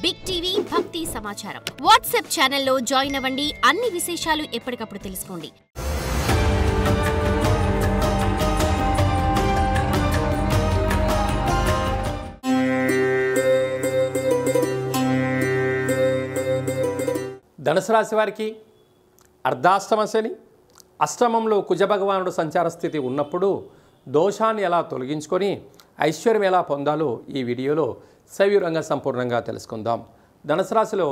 Big TV భక్తి సమాచారం WhatsApp ఛానల్లో జాయిన్ అవ్వండి. అన్ని విశేషాలు ఎప్పటికప్పుడు తెలుసుకోండి. ధనుసు రాశి వారికి అర్ధాష్టమ శని, అష్టమంలో కుజభగవానుడు సంచార స్థితి ఉన్నప్పుడు దోషాన్ని ఎలా తొలగించుకొని ఐశ్వర్యం ఎలా పొందాలో ఈ వీడియోలో సవివరంగా సంపూర్ణంగా తెలుసుకుందాం. ధనుసు రాశిలో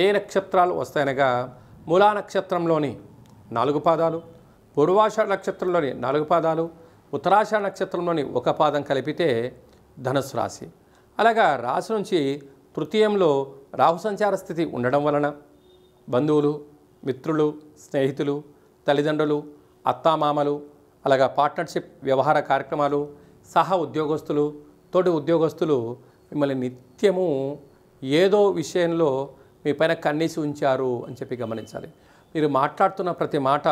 ఏ నక్షత్రాలు వస్తాయనగా మూలా నక్షత్రంలోని 4 పాదాలు, పూర్వాషాఢ నక్షత్రంలోని 4 పాదాలు, ఉత్తరాషాఢ నక్షత్రంలోని 1 పాదం కలిపితే ధనుసు రాశి. అలాగా రాశి నుంచి తృతీయంలో రాహు సంచార స్థితి ఉండడం వలన బంధువులు, మిత్రులు, స్నేహితులు, తల్లిదండ్రులు, అత్తామామలు, అలాగా పార్ట్నర్షిప్ వ్యవహార కార్యక్రమాలు, సహ ఉద్యోగస్తులు, తోటి ఉద్యోగస్తులు మిమ్మల్ని నిత్యము ఏదో విషయంలో మీ పైన కన్నీసి ఉంచారు అని చెప్పి గమనించాలి. మీరు మాట్లాడుతున్న ప్రతి మాట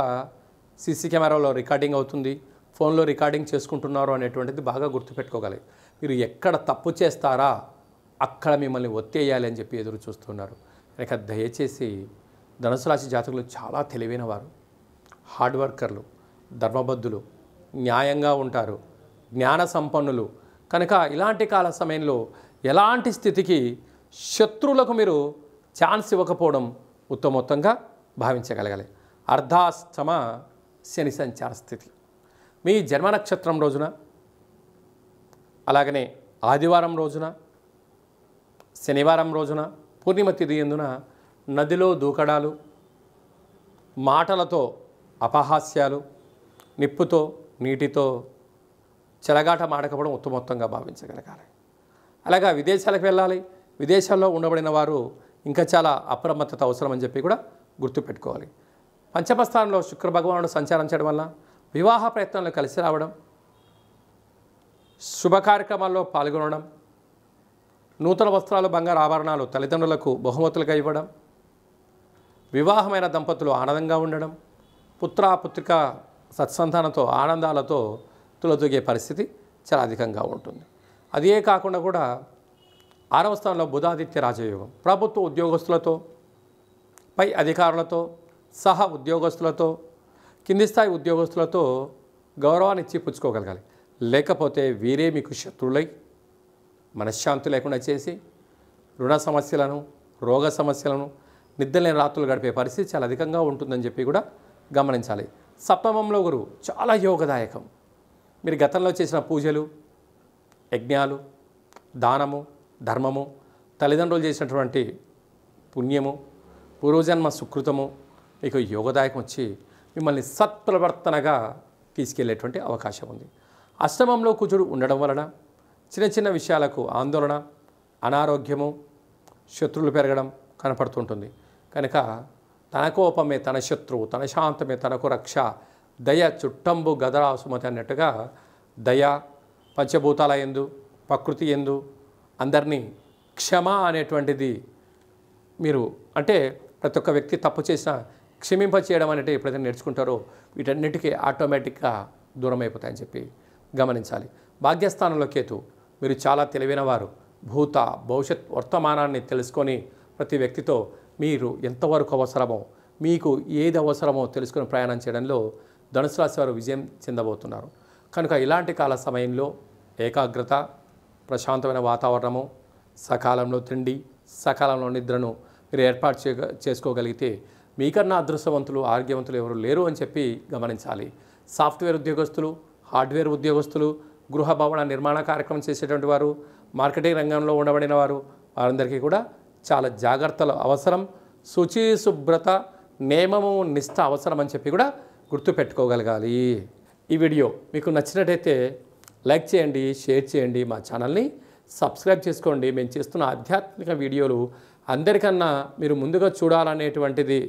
సీసీ కెమెరాలో రికార్డింగ్ అవుతుంది, ఫోన్లో రికార్డింగ్ చేసుకుంటున్నారు అనేటువంటిది బాగా గుర్తుపెట్టుకోగలి. మీరు ఎక్కడ తప్పు చేస్తారా అక్కడ మిమ్మల్ని ఒత్తేయాలి అని చెప్పి ఎదురు చూస్తున్నారు కనుక దయచేసి ధనుసు రాశి జాతకులు చాలా తెలివైన వారు, హార్డ్ వర్కర్లు, ధర్మబద్ధులు, న్యాయంగా ఉంటారు, జ్ఞాన సంపన్నులు కనుక ఇలాంటి కాల సమయంలో ఎలాంటి స్థితికి శత్రువులకు మీరు ఛాన్స్ ఇవ్వకపోవడం ఉత్తమోత్తంగా భావించగలగాలి. అర్ధాష్టమ శని సంచార స్థితి మీ జన్మ నక్షత్రం రోజున, అలాగనే ఆదివారం రోజున, శనివారం రోజున, పూర్ణిమ తిథి యందున నదిలో దూకడాలు, మాటలతో అపహాస్యాలు, నిప్పుతో నీటితో చెలగాట మాడకపోవడం ఉత్తమోత్తంగా భావించగలగాలి. అలాగా విదేశాలకు వెళ్ళాలి, విదేశాల్లో ఉండబడిన వారు ఇంకా చాలా అప్రమత్తత అవసరం అని చెప్పి కూడా గుర్తుపెట్టుకోవాలి. పంచమ స్థానంలో శుక్ర భగవానుడు సంచారం చేయడం వల్ల వివాహ ప్రయత్నాలు కలిసి రావడం, శుభ కార్యక్రమాల్లో పాల్గొనడం, నూతన వస్త్రాలు, బంగారు ఆభరణాలు తల్లిదండ్రులకు బహుమతులుగా ఇవ్వడం, వివాహమైన దంపతులు ఆనందంగా ఉండడం, పుత్రిక సత్సంతానంతో ఆనందాలతో తులతూగే పరిస్థితి చాలా అధికంగా ఉంటుంది. అదే కాకుండా కూడా 6వ స్థానంలో బుధాదిత్య రాజయోగం ప్రభుత్వ ఉద్యోగస్తులతో, పై అధికారులతో, సహ ఉద్యోగస్తులతో, కింది స్థాయి ఉద్యోగస్తులతో గౌరవాన్ని ఇచ్చి పుచ్చుకోగలగాలి. లేకపోతే వీరే మీకు శత్రువులై మనశ్శాంతి లేకుండా చేసి రుణ సమస్యలను, రోగ సమస్యలను, నిద్రలేని రాత్రులు గడిపే పరిస్థితి చాలా అధికంగా ఉంటుందని చెప్పి కూడా గమనించాలి. సప్తమంలో గురువు చాలా యోగదాయకం. మీరు గతంలో చేసిన పూజలు, యజ్ఞాలు, దానము, ధర్మము, తల్లిదండ్రులు చేసినటువంటి పుణ్యము, పూర్వజన్మ సుకృతము మీకు యోగదాయకం వచ్చి మిమ్మల్ని సత్ప్రవర్తనగా తీసుకెళ్లేటువంటి అవకాశం ఉంది. అష్టమంలో కుజుడు ఉండడం వలన చిన్న చిన్న విషయాలకు ఆందోళన, అనారోగ్యము, శత్రువులు పెరగడం కనపడుతుంటుంది కనుక తన కోపమే తన శత్రువు, తన శాంతమే తనకు రక్ష, దయ చుట్టంబు గదరా సుమతి అన్నట్టుగా దయ పంచభూతాల యందు, ప్రకృతి యందు అందరినీ క్షమ అనేటువంటిది మీరు అంటే ప్రతి ఒక్క వ్యక్తి తప్పు చేసినా క్షమింపచేయడం అనేది ఎప్పుడైతే నేర్చుకుంటారో వీటన్నిటికీ ఆటోమేటిక్గా దూరం అయిపోతాయని చెప్పి గమనించాలి. భాగ్యస్థానంలో కేతు మీరు చాలా తెలివైన వారు, భూత భవిష్యత్ వర్తమానాన్ని తెలుసుకొని ప్రతి వ్యక్తితో మీరు ఎంతవరకు అవసరమో, మీకు ఏది అవసరమో తెలుసుకుని ప్రయాణం చేయడంలో ధనుసు రాశి వారు విజయం చెందబోతున్నారు కనుక ఇలాంటి కాల సమయంలో ఏకాగ్రత, ప్రశాంతమైన వాతావరణము, సకాలంలో తిండి, సకాలంలో నిద్రను మీరు ఏర్పాటు చేసుకోగలిగితే మీకన్నా అదృష్టవంతులు, ఆరోగ్యవంతులు ఎవరు లేరు అని చెప్పి గమనించాలి. సాఫ్ట్వేర్ ఉద్యోగస్తులు, హార్డ్వేర్ ఉద్యోగస్తులు, గృహ భవన నిర్మాణ కార్యక్రమం చేసేటువంటి వారు, మార్కెటింగ్ రంగంలో ఉండబడిన వారు వారందరికీ కూడా చాలా జాగ్రత్తలు అవసరం. శుచి, శుభ్రత, నియమము, నిష్ఠ అవసరం అని చెప్పి కూడా గుర్తుపెట్టుకోగలగాలి. ఈ వీడియో మీకు నచ్చినట్టయితే లైక్ చేయండి, షేర్ చేయండి, మా ఛానల్ని సబ్స్క్రైబ్ చేసుకోండి. మేము చేస్తున్న ఆధ్యాత్మిక వీడియోలు అందరికన్నా మీరు ముందుగా చూడాలనేటువంటిది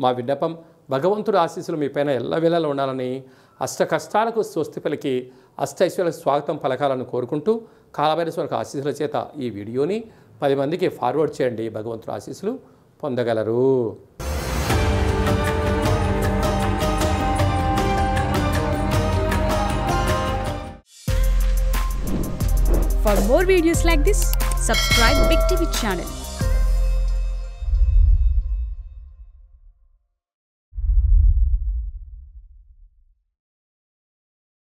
మా విన్నపం. భగవంతుడి ఆశీస్సులు మీ పైన ఎల్లవేళలా ఉండాలని, అష్ట కష్టాలకు స్వస్తి పలికి అష్టైశ్వర్యాలకు స్వాగతం పలకాలని కోరుకుంటూ కాలభైరవేశ్వరుని ఆశీస్సుల చేత ఈ వీడియోని 10 మందికి ఫార్వర్డ్ చేయండి. భగవంతుడి ఆశీస్సులు పొందగలరు. For more videos like this, subscribe Big TV channel.